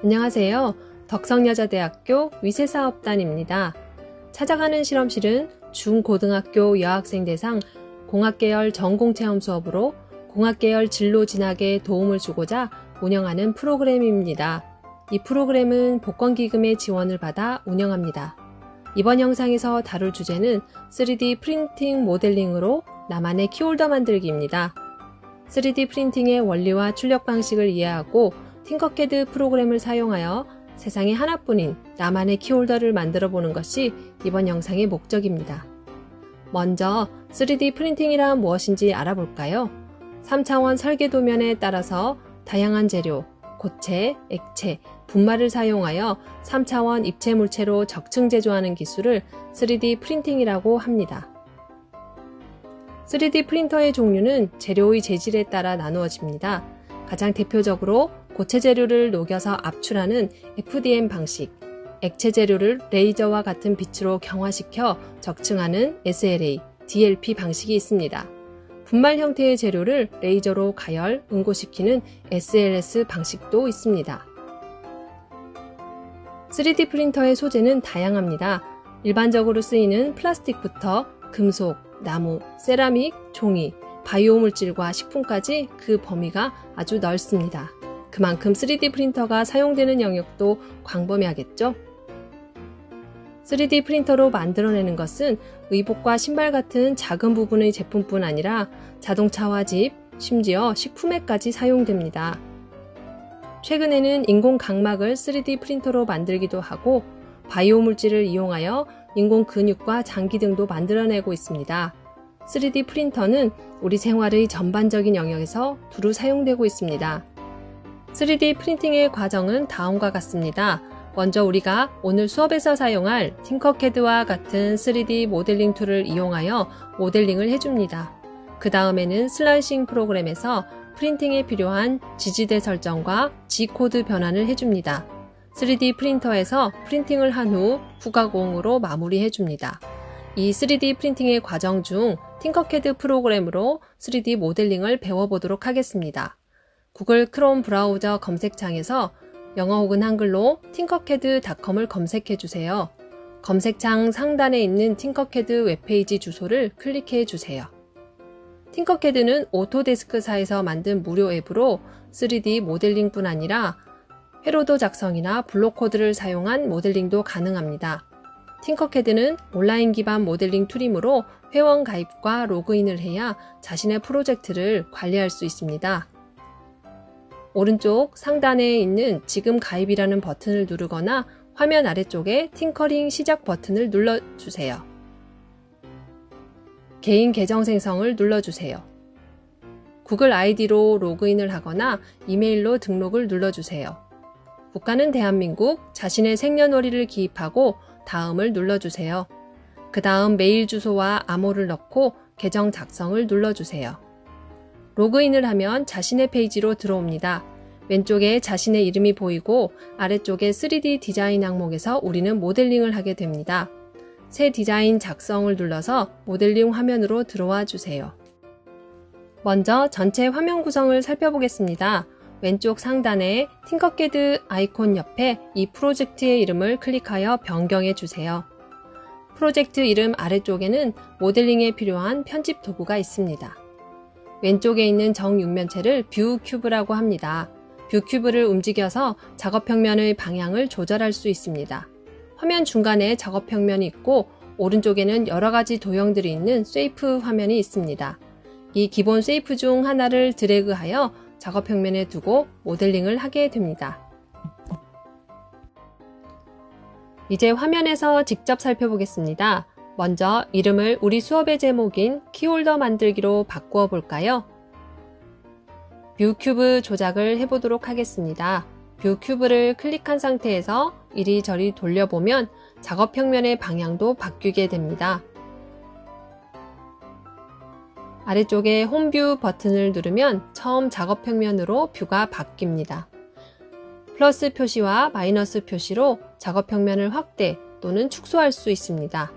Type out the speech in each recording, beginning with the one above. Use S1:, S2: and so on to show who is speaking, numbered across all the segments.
S1: 안녕하세요. 덕성여자대학교 위세사업단입니다. 찾아가는 실험실은 중고등학교 여학생 대상 공학계열 전공체험 수업으로 공학계열 진로 진학에 도움을 주고자 운영하는 프로그램입니다. 이 프로그램은 복권기금의 지원을 받아 운영합니다. 이번 영상에서 다룰 주제는 3D 프린팅 모델링으로 나만의 키홀더 만들기입니다. 3D 프린팅의 원리와 출력 방식을 이해하고 팅커캐드 프로그램을 사용하여 세상에 하나뿐인 나만의 키홀더를 만들어 보는 것이 이번 영상의 목적입니다. 먼저 3D 프린팅이란 무엇인지 알아볼까요? 3차원 설계 도면에 따라서 다양한 재료, 고체, 액체, 분말을 사용하여 3차원 입체 물체로 적층 제조하는 기술을 3D 프린팅이라고 합니다. 3D 프린터의 종류는 재료의 재질에 따라 나누어집니다. 가장 대표적으로 고체 재료를 녹여서 압출하는 FDM 방식, 액체 재료를 레이저와 같은 빛으로 경화시켜 적층하는 SLA, DLP 방식이 있습니다. 분말 형태의 재료를 레이저로 가열, 응고시키는 SLS 방식도 있습니다. 3D 프린터의 소재는 다양합니다. 일반적으로 쓰이는 플라스틱부터 금속, 나무, 세라믹, 종이, 바이오 물질과 식품까지 그 범위가 아주 넓습니다. 그만큼 3D 프린터가 사용되는 영역도 광범위하겠죠? 3D 프린터로 만들어내는 것은 의복과 신발 같은 작은 부분의 제품뿐 아니라 자동차와 집, 심지어 식품에까지 사용됩니다. 최근에는 인공 각막을 3D 프린터로 만들기도 하고 바이오 물질을 이용하여 인공 근육과 장기 등도 만들어내고 있습니다. 3D 프린터는 우리 생활의 전반적인 영역에서 두루 사용되고 있습니다. 3D 프린팅의 과정은 다음과 같습니다. 먼저 우리가 오늘 수업에서 사용할 팅커캐드와 같은 3D 모델링 툴을 이용하여 모델링을 해줍니다. 그 다음에는 슬라이싱 프로그램에서 프린팅에 필요한 지지대 설정과 G코드 변환을 해줍니다. 3D 프린터에서 프린팅을 한 후 후가공으로 마무리해줍니다. 이 3D 프린팅의 과정 중 팅커캐드 프로그램으로 3D 모델링을 배워보도록 하겠습니다. 구글 크롬 브라우저 검색창에서 영어 혹은 한글로 tinkercad.com을 검색해주세요. 검색창 상단에 있는 팅커캐드 웹페이지 주소를 클릭해주세요. 팅커캐드는 오토데스크사에서 만든 무료 앱으로 3D 모델링뿐 아니라 회로도 작성이나 블록코드를 사용한 모델링도 가능합니다. 팅커캐드는 온라인 기반 모델링 툴이므로 회원 가입과 로그인을 해야 자신의 프로젝트를 관리할 수 있습니다. 오른쪽 상단에 있는 지금 가입이라는 버튼을 누르거나 화면 아래쪽에 팅커링 시작 버튼을 눌러주세요. 개인 계정 생성을 눌러주세요. 구글 아이디로 로그인을 하거나 이메일로 등록을 눌러주세요. 국가는 대한민국, 자신의 생년월일을 기입하고 다음을 눌러주세요. 그 다음 메일 주소와 암호를 넣고 계정 작성을 눌러주세요. 로그인을 하면 자신의 페이지로 들어옵니다. 왼쪽에 자신의 이름이 보이고 아래쪽에 3D 디자인 항목에서 우리는 모델링을 하게 됩니다. 새 디자인 작성을 눌러서 모델링 화면으로 들어와 주세요. 먼저 전체 화면 구성을 살펴보겠습니다. 왼쪽 상단에 팅커캐드 아이콘 옆에 이 프로젝트의 이름을 클릭하여 변경해 주세요. 프로젝트 이름 아래쪽에는 모델링에 필요한 편집 도구가 있습니다. 왼쪽에 있는 정육면체를 뷰 큐브라고 합니다. 뷰 큐브를 움직여서 작업 평면의 방향을 조절할 수 있습니다. 화면 중간에 작업 평면이 있고 오른쪽에는 여러 가지 도형들이 있는 쉐이프 화면이 있습니다. 이 기본 쉐이프 중 하나를 드래그하여 작업 평면에 두고 모델링을 하게 됩니다. 이제 화면에서 직접 살펴보겠습니다. 먼저 이름을 우리 수업의 제목인 키홀더 만들기로 바꾸어 볼까요? 뷰 큐브 조작을 해보도록 하겠습니다. 뷰 큐브를 클릭한 상태에서 이리저리 돌려보면 작업 평면의 방향도 바뀌게 됩니다. 아래쪽에 홈뷰 버튼을 누르면 처음 작업 평면으로 뷰가 바뀝니다. 플러스 표시와 마이너스 표시로 작업 평면을 확대 또는 축소할 수 있습니다.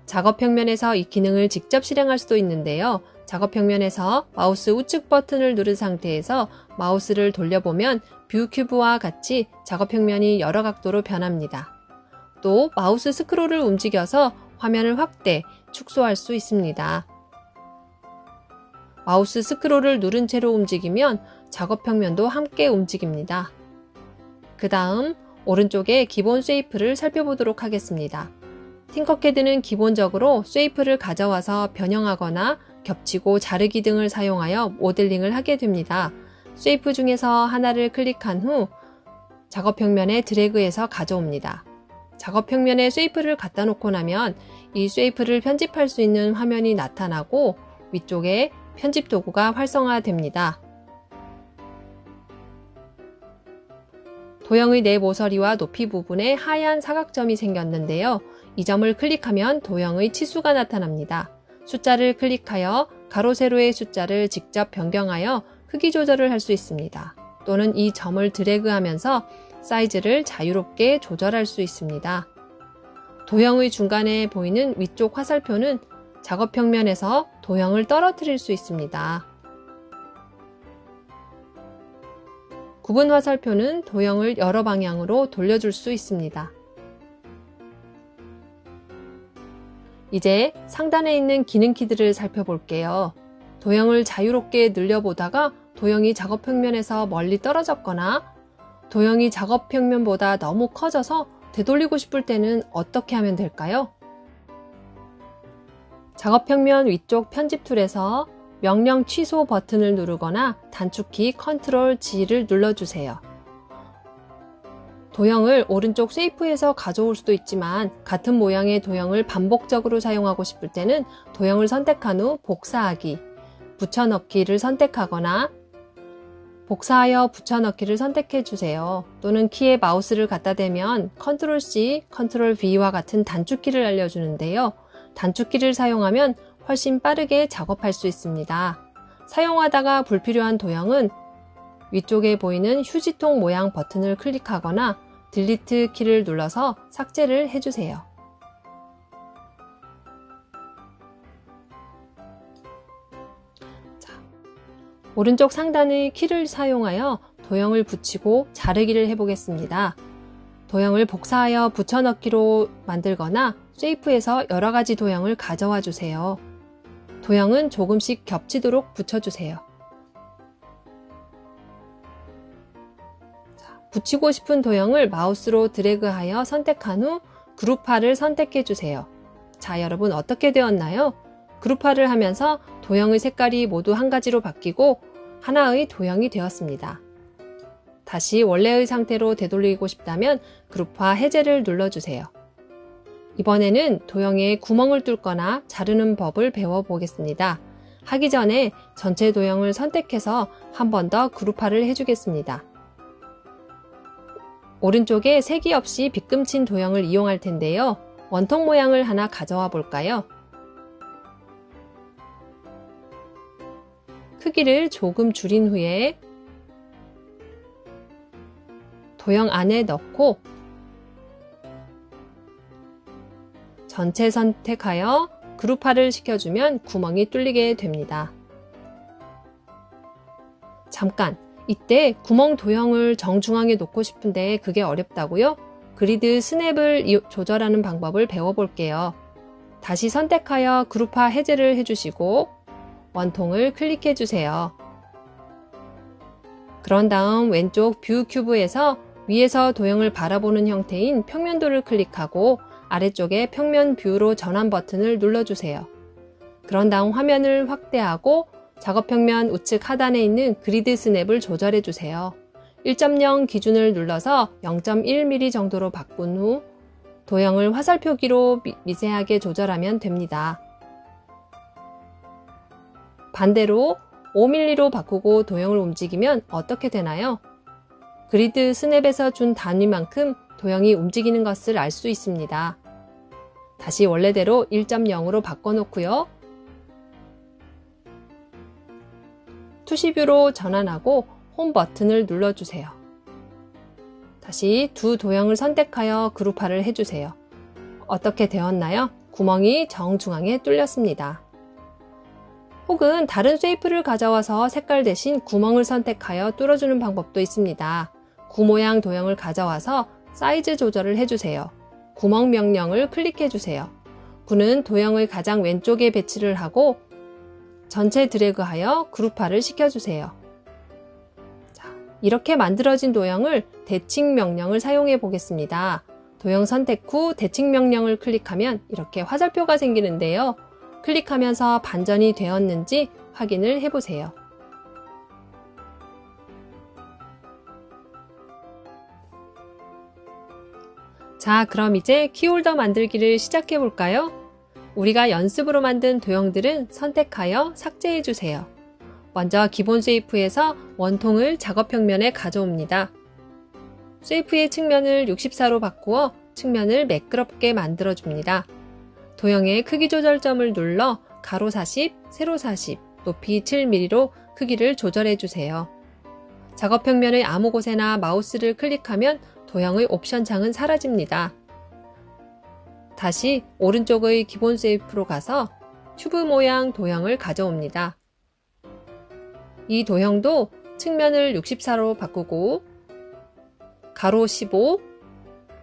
S1: 작업 평면에서 이 기능을 직접 실행할 수도 있는데요. 작업 평면에서 마우스 우측 버튼을 누른 상태에서 마우스를 돌려보면 뷰 큐브와 같이 작업 평면이 여러 각도로 변합니다. 또 마우스 스크롤을 움직여서 화면을 확대, 축소할 수 있습니다. 마우스 스크롤을 누른 채로 움직이면 작업 평면도 함께 움직입니다. 그 다음 오른쪽에 기본 쉐이프를 살펴보도록 하겠습니다. 팅커캐드는 기본적으로 쉐이프를 가져와서 변형하거나 겹치고 자르기 등을 사용하여 모델링을 하게 됩니다. 쉐이프 중에서 하나를 클릭한 후 작업 평면에 드래그해서 가져옵니다. 작업 평면에 쉐이프를 갖다 놓고 나면 이 쉐이프를 편집할 수 있는 화면이 나타나고 위쪽에 편집 도구가 활성화됩니다. 도형의 내 모서리와 높이 부분에 하얀 사각점이 생겼는데요. 이 점을 클릭하면 도형의 치수가 나타납니다. 숫자를 클릭하여 가로 세로의 숫자를 직접 변경하여 크기 조절을 할 수 있습니다. 또는 이 점을 드래그하면서 사이즈를 자유롭게 조절할 수 있습니다. 도형의 중간에 보이는 위쪽 화살표는 작업 평면에서 도형을 떨어뜨릴 수 있습니다. 구분 화살표는 도형을 여러 방향으로 돌려줄 수 있습니다. 이제 상단에 있는 기능 키들을 살펴볼게요. 도형을 자유롭게 늘려보다가 도형이 작업 평면에서 멀리 떨어졌거나 도형이 작업 평면보다 너무 커져서 되돌리고 싶을 때는 어떻게 하면 될까요? 작업 평면 위쪽 편집 툴에서 명령 취소 버튼을 누르거나 단축키 컨트롤 G를 눌러주세요. 도형을 오른쪽 쉐이프에서 가져올 수도 있지만 같은 모양의 도형을 반복적으로 사용하고 싶을 때는 도형을 선택한 후 복사하기, 붙여넣기를 선택하거나 복사하여 붙여넣기를 선택해 주세요. 또는 키에 마우스를 갖다 대면 컨트롤 C, 컨트롤 V와 같은 단축키를 알려주는데요. 단축키를 사용하면 훨씬 빠르게 작업할 수 있습니다. 사용하다가 불필요한 도형은 위쪽에 보이는 휴지통 모양 버튼을 클릭하거나 딜리트 키를 눌러서 삭제를 해주세요. 오른쪽 상단의 키를 사용하여 도형을 붙이고 자르기를 해보겠습니다. 도형을 복사하여 붙여넣기로 만들거나 쉐이프에서 여러 가지 도형을 가져와 주세요. 도형은 조금씩 겹치도록 붙여주세요. 붙이고 싶은 도형을 마우스로 드래그하여 선택한 후 그룹화를 선택해 주세요. 자, 여러분 어떻게 되었나요? 그룹화를 하면서 도형의 색깔이 모두 한 가지로 바뀌고 하나의 도형이 되었습니다. 다시 원래의 상태로 되돌리고 싶다면 그룹화 해제를 눌러주세요. 이번에는 도형에 구멍을 뚫거나 자르는 법을 배워보겠습니다. 하기 전에 전체 도형을 선택해서 한 번 더 그룹화를 해주겠습니다. 오른쪽에 색이 없이 빗금친 도형을 이용할 텐데요. 원통 모양을 하나 가져와 볼까요? 크기를 조금 줄인 후에 도형 안에 넣고 전체 선택하여 그룹화를 시켜주면 구멍이 뚫리게 됩니다. 잠깐! 이때 구멍 도형을 정중앙에 놓고 싶은데 그게 어렵다고요? 그리드 스냅을 조절하는 방법을 배워볼게요. 다시 선택하여 그룹화 해제를 해주시고 원통을 클릭해주세요. 그런 다음 왼쪽 뷰 큐브에서 위에서 도형을 바라보는 형태인 평면도를 클릭하고 아래쪽에 평면 뷰로 전환 버튼을 눌러주세요. 그런 다음 화면을 확대하고 작업 평면 우측 하단에 있는 그리드 스냅을 조절해 주세요. 1.0 기준을 눌러서 0.1mm 정도로 바꾼 후 도형을 화살표기로 미세하게 조절하면 됩니다. 반대로 5mm로 바꾸고 도형을 움직이면 어떻게 되나요? 그리드 스냅에서 준 단위만큼 도형이 움직이는 것을 알 수 있습니다. 다시 원래대로 1.0으로 바꿔놓고요. 투시뷰로 전환하고 홈 버튼을 눌러주세요. 다시 두 도형을 선택하여 그룹화를 해주세요. 어떻게 되었나요? 구멍이 정중앙에 뚫렸습니다. 혹은 다른 쉐이프를 가져와서 색깔 대신 구멍을 선택하여 뚫어주는 방법도 있습니다. 구 모양 도형을 가져와서 사이즈 조절을 해주세요. 구멍 명령을 클릭해주세요. 구는 도형의 가장 왼쪽에 배치를 하고 전체 드래그하여 그룹화를 시켜주세요. 자, 이렇게 만들어진 도형을 대칭 명령을 사용해 보겠습니다. 도형 선택 후 대칭 명령을 클릭하면 이렇게 화살표가 생기는데요. 클릭하면서 반전이 되었는지 확인을 해보세요. 자, 그럼 이제 키홀더 만들기를 시작해 볼까요? 우리가 연습으로 만든 도형들은 선택하여 삭제해 주세요. 먼저 기본 쉐이프에서 원통을 작업 평면에 가져옵니다. 쉐이프의 측면을 64로 바꾸어 측면을 매끄럽게 만들어 줍니다. 도형의 크기 조절점을 눌러 가로 40, 세로 40, 높이 7mm로 크기를 조절해 주세요. 작업 평면의 아무 곳에나 마우스를 클릭하면 도형의 옵션 창은 사라집니다. 다시 오른쪽의 기본 쉐이프로 가서 튜브 모양 도형을 가져옵니다. 이 도형도 측면을 64로 바꾸고 가로 15,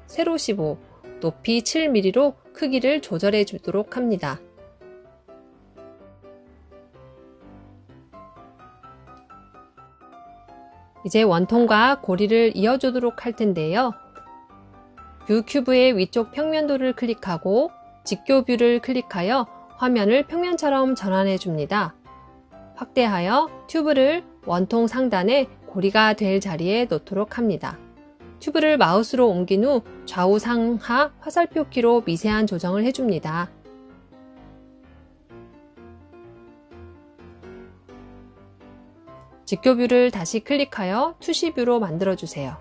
S1: 세로 15, 높이 7mm로 크기를 조절해 주도록 합니다. 이제 원통과 고리를 이어주도록 할 텐데요. 뷰 큐브의 위쪽 평면도를 클릭하고 직교 뷰를 클릭하여 화면을 평면처럼 전환해 줍니다. 확대하여 튜브를 원통 상단에 고리가 될 자리에 놓도록 합니다. 튜브를 마우스로 옮긴 후 좌우 상하 화살표 키로 미세한 조정을 해줍니다. 직교뷰를 다시 클릭하여 투시뷰로 만들어주세요.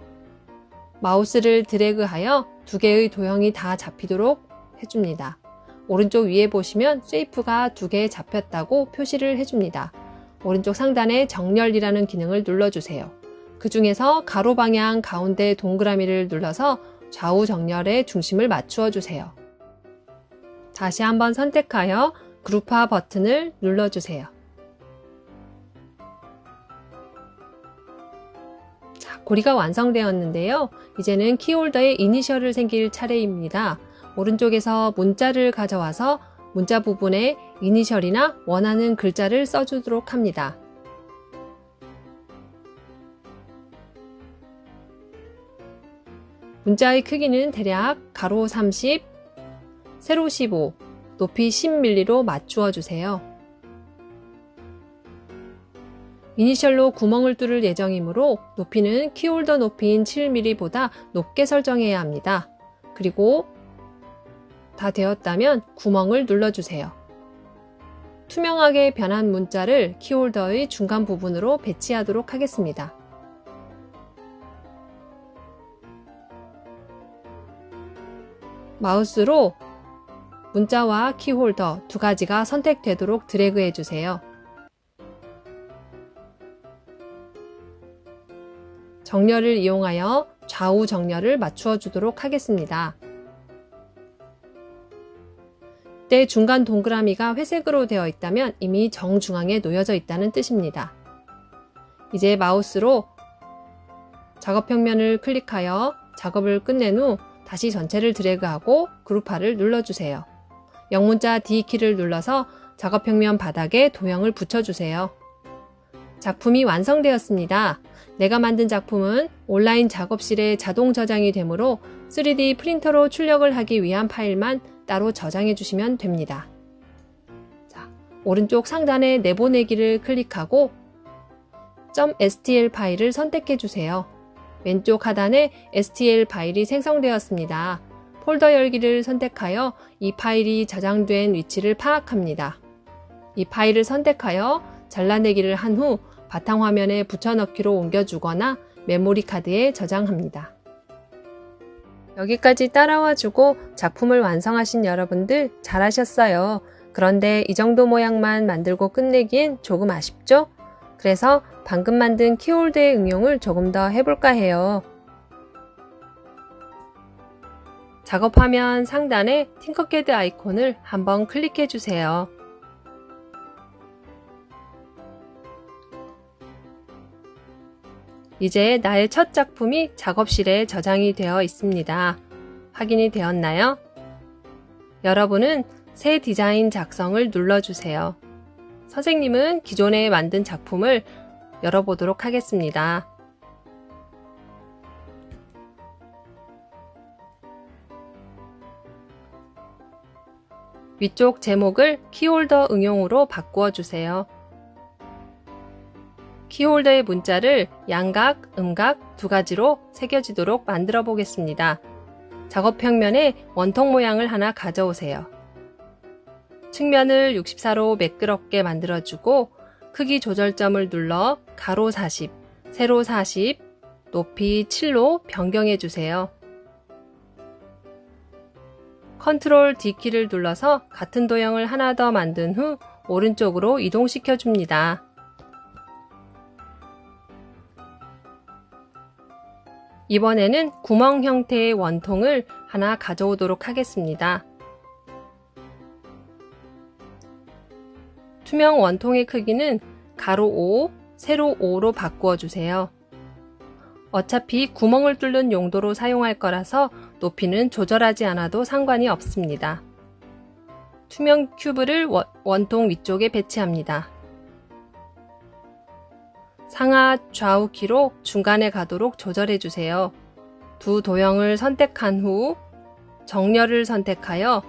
S1: 마우스를 드래그하여 두 개의 도형이 다 잡히도록 해줍니다. 오른쪽 위에 보시면 쉐이프가 두 개 잡혔다고 표시를 해줍니다. 오른쪽 상단에 정렬이라는 기능을 눌러주세요. 그 중에서 가로 방향 가운데 동그라미를 눌러서 좌우 정렬에 중심을 맞추어 주세요. 다시 한번 선택하여 그룹화 버튼을 눌러주세요. 자, 고리가 완성되었는데요. 이제는 키홀더에 이니셜을 새길 차례입니다. 오른쪽에서 문자를 가져와서 문자 부분에 이니셜이나 원하는 글자를 써주도록 합니다. 문자의 크기는 대략 가로 30, 세로 15, 높이 10mm로 맞추어 주세요. 이니셜로 구멍을 뚫을 예정이므로 높이는 키홀더 높이인 7mm보다 높게 설정해야 합니다. 그리고 다 되었다면 구멍을 눌러주세요. 투명하게 변한 문자를 키홀더의 중간 부분으로 배치하도록 하겠습니다. 마우스로 문자와 키홀더 두 가지가 선택되도록 드래그 해주세요. 정렬을 이용하여 좌우 정렬을 맞추어 주도록 하겠습니다. 이때 중간 동그라미가 회색으로 되어 있다면 이미 정중앙에 놓여져 있다는 뜻입니다. 이제 마우스로 작업 평면을 클릭하여 작업을 끝낸 후 다시 전체를 드래그하고 그룹화를 눌러주세요. 영문자 D키를 눌러서 작업 평면 바닥에 도형을 붙여주세요. 작품이 완성되었습니다. 내가 만든 작품은 온라인 작업실에 자동 저장이 되므로 3D 프린터로 출력을 하기 위한 파일만 따로 저장해 주시면 됩니다. 자, 오른쪽 상단에 내보내기를 클릭하고 .stl 파일을 선택해 주세요. 왼쪽 하단에 stl 파일이 생성되었습니다. 폴더 열기를 선택하여 이 파일이 저장된 위치를 파악합니다. 이 파일을 선택하여 잘라내기를 한 후 바탕화면에 붙여넣기로 옮겨주거나 메모리 카드에 저장합니다. 여기까지 따라와주고 작품을 완성하신 여러분들 잘하셨어요. 그런데 이 정도 모양만 만들고 끝내기엔 조금 아쉽죠? 그래서 방금 만든 키홀더의 응용을 조금 더 해볼까 해요. 작업화면 상단에 팅커캐드 아이콘을 한번 클릭해 주세요. 이제 나의 첫 작품이 작업실에 저장이 되어 있습니다. 확인이 되었나요? 여러분은 새 디자인 작성을 눌러주세요. 선생님은 기존에 만든 작품을 열어보도록 하겠습니다. 위쪽 제목을 키홀더 응용으로 바꾸어 주세요. 키홀더의 문자를 양각, 음각 두 가지로 새겨지도록 만들어 보겠습니다. 작업 평면에 원통 모양을 하나 가져오세요. 측면을 64로 매끄럽게 만들어주고 크기 조절점을 눌러 가로 40, 세로 40, 높이 7로 변경해 주세요. 컨트롤 D키를 눌러서 같은 도형을 하나 더 만든 후 오른쪽으로 이동시켜 줍니다. 이번에는 구멍 형태의 원통을 하나 가져오도록 하겠습니다. 투명 원통의 크기는 가로 5, 세로 5로 바꾸어 주세요. 어차피 구멍을 뚫는 용도로 사용할 거라서 높이는 조절하지 않아도 상관이 없습니다. 투명 큐브를 원통 위쪽에 배치합니다. 상하 좌우 키로 중간에 가도록 조절해 주세요. 두 도형을 선택한 후 정렬을 선택하여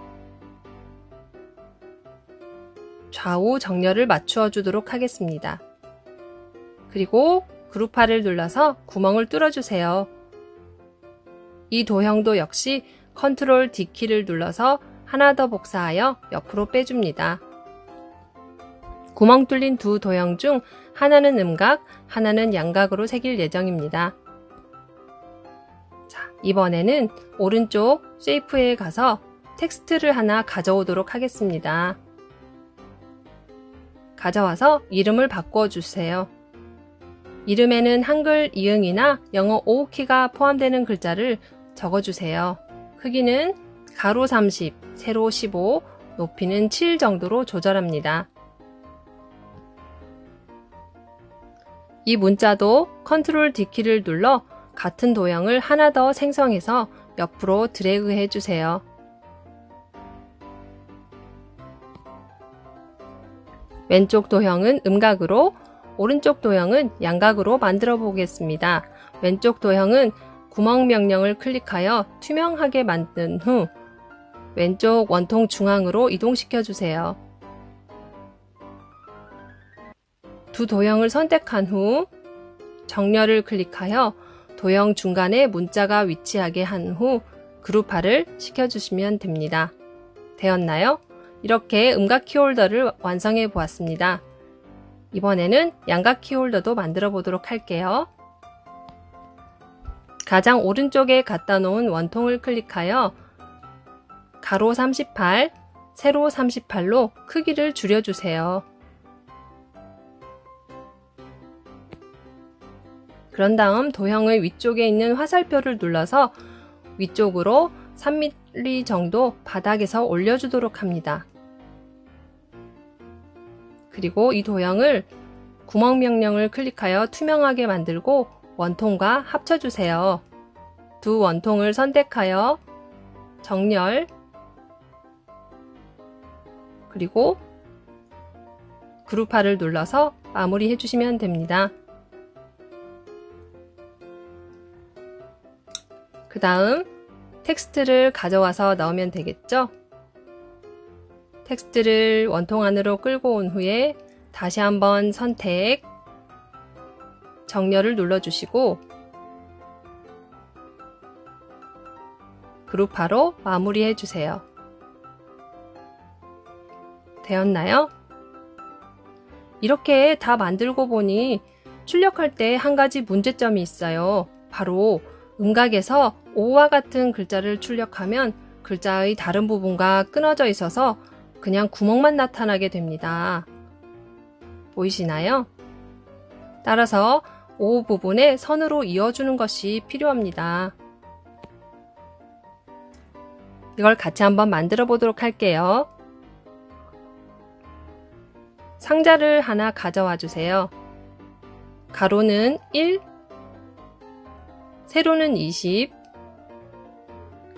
S1: 좌우 정렬을 맞추어 주도록 하겠습니다. 그리고 그룹화를 눌러서 구멍을 뚫어주세요. 이 도형도 역시 컨트롤 D키를 눌러서 하나 더 복사하여 옆으로 빼줍니다. 구멍 뚫린 두 도형 중 하나는 음각, 하나는 양각으로 새길 예정입니다. 자, 이번에는 오른쪽 쉐이프에 가서 텍스트를 하나 가져오도록 하겠습니다. 가져와서 이름을 바꿔 주세요. 이름에는 한글 이응이나 영어 오키가 포함되는 글자를 적어주세요. 크기는 가로 30, 세로 15, 높이는 7 정도로 조절합니다. 이 문자도 컨트롤 D키를 눌러 같은 도형을 하나 더 생성해서 옆으로 드래그 해주세요. 왼쪽 도형은 음각으로, 오른쪽 도형은 양각으로 만들어 보겠습니다. 왼쪽 도형은 구멍 명령을 클릭하여 투명하게 만든 후 왼쪽 원통 중앙으로 이동시켜 주세요. 두 도형을 선택한 후 정렬을 클릭하여 도형 중간에 문자가 위치하게 한 후 그룹화를 시켜주시면 됩니다. 되었나요? 이렇게 음각 키홀더를 완성해 보았습니다. 이번에는 양각 키홀더도 만들어 보도록 할게요. 가장 오른쪽에 갖다 놓은 원통을 클릭하여 가로 38, 세로 38로 크기를 줄여주세요. 그런 다음 도형의 위쪽에 있는 화살표를 눌러서 위쪽으로 3mm 정도 바닥에서 올려주도록 합니다. 그리고 이 도형을 구멍 명령을 클릭하여 투명하게 만들고 원통과 합쳐주세요. 두 원통을 선택하여 정렬, 그리고 그룹화를 눌러서 마무리해 주시면 됩니다. 그 다음 텍스트를 가져와서 넣으면 되겠죠? 텍스트를 원통 안으로 끌고 온 후에 다시 한번 선택, 정렬을 눌러주시고 그룹화로 마무리해 주세요. 되었나요? 이렇게 다 만들고 보니 출력할 때 한 가지 문제점이 있어요. 바로 음각에서 O와 같은 글자를 출력하면 글자의 다른 부분과 끊어져 있어서 그냥 구멍만 나타나게 됩니다. 보이시나요? 따라서 O 부분에 선으로 이어주는 것이 필요합니다. 이걸 같이 한번 만들어 보도록 할게요. 상자를 하나 가져와 주세요. 가로는 1, 세로는 20,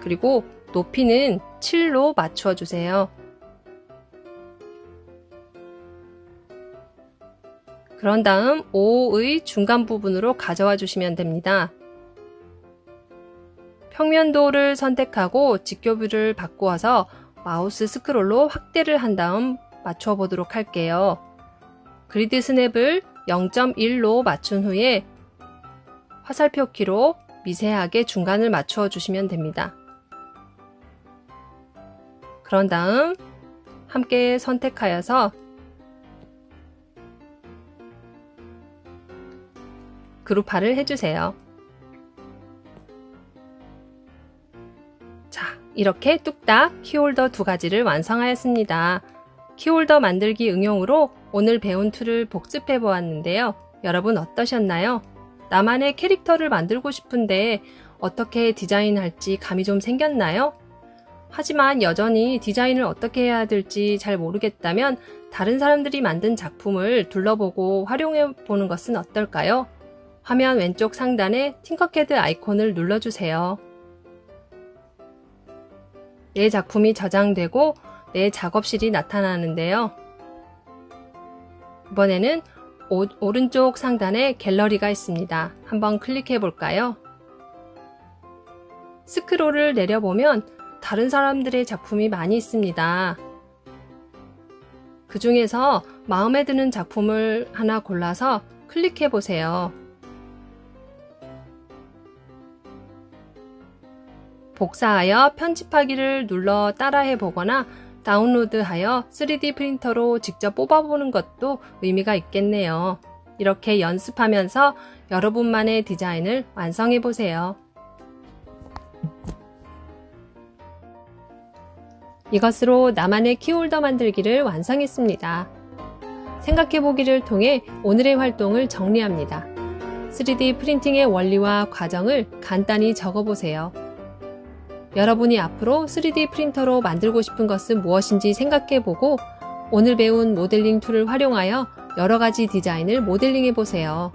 S1: 그리고 높이는 7로 맞추어 주세요. 그런 다음 O의 중간 부분으로 가져와 주시면 됩니다. 평면도를 선택하고 직교뷰를 바꾸어서 마우스 스크롤로 확대를 한 다음 맞춰 보도록 할게요. 그리드 스냅을 0.1로 맞춘 후에 화살표 키로 미세하게 중간을 맞추어 주시면 됩니다. 그런 다음 함께 선택하여서 그룹화를 해주세요. 자, 이렇게 뚝딱 키홀더 2가지를 완성하였습니다. 키홀더 만들기 응용으로 오늘 배운 툴을 복습해 보았는데요. 여러분 어떠셨나요? 나만의 캐릭터를 만들고 싶은데 어떻게 디자인할지 감이 좀 생겼나요? 하지만 여전히 디자인을 어떻게 해야 될지 잘 모르겠다면 다른 사람들이 만든 작품을 둘러보고 활용해 보는 것은 어떨까요? 화면 왼쪽 상단에 팅커캐드 아이콘을 눌러주세요. 내 작품이 저장되고 내 작업실이 나타나는데요. 이번에는 오른쪽 상단에 갤러리가 있습니다. 한번 클릭해 볼까요? 스크롤을 내려보면 다른 사람들의 작품이 많이 있습니다. 그 중에서 마음에 드는 작품을 하나 골라서 클릭해 보세요. 복사하여 편집하기를 눌러 따라해 보거나 다운로드하여 3D 프린터로 직접 뽑아보는 것도 의미가 있겠네요. 이렇게 연습하면서 여러분만의 디자인을 완성해 보세요. 이것으로 나만의 키홀더 만들기를 완성했습니다. 생각해보기를 통해 오늘의 활동을 정리합니다. 3D 프린팅의 원리와 과정을 간단히 적어보세요. 여러분이 앞으로 3D 프린터로 만들고 싶은 것은 무엇인지 생각해보고 오늘 배운 모델링 툴을 활용하여 여러가지 디자인을 모델링해보세요.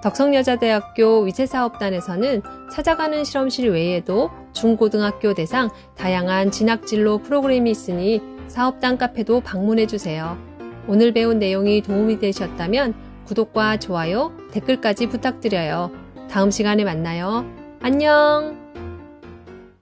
S1: 덕성여자대학교 위세사업단에서는 찾아가는 실험실 외에도 중고등학교 대상 다양한 진학진로 프로그램이 있으니 사업단 카페도 방문해주세요. 오늘 배운 내용이 도움이 되셨다면 구독과 좋아요, 댓글까지 부탁드려요. 다음 시간에 만나요. 안녕!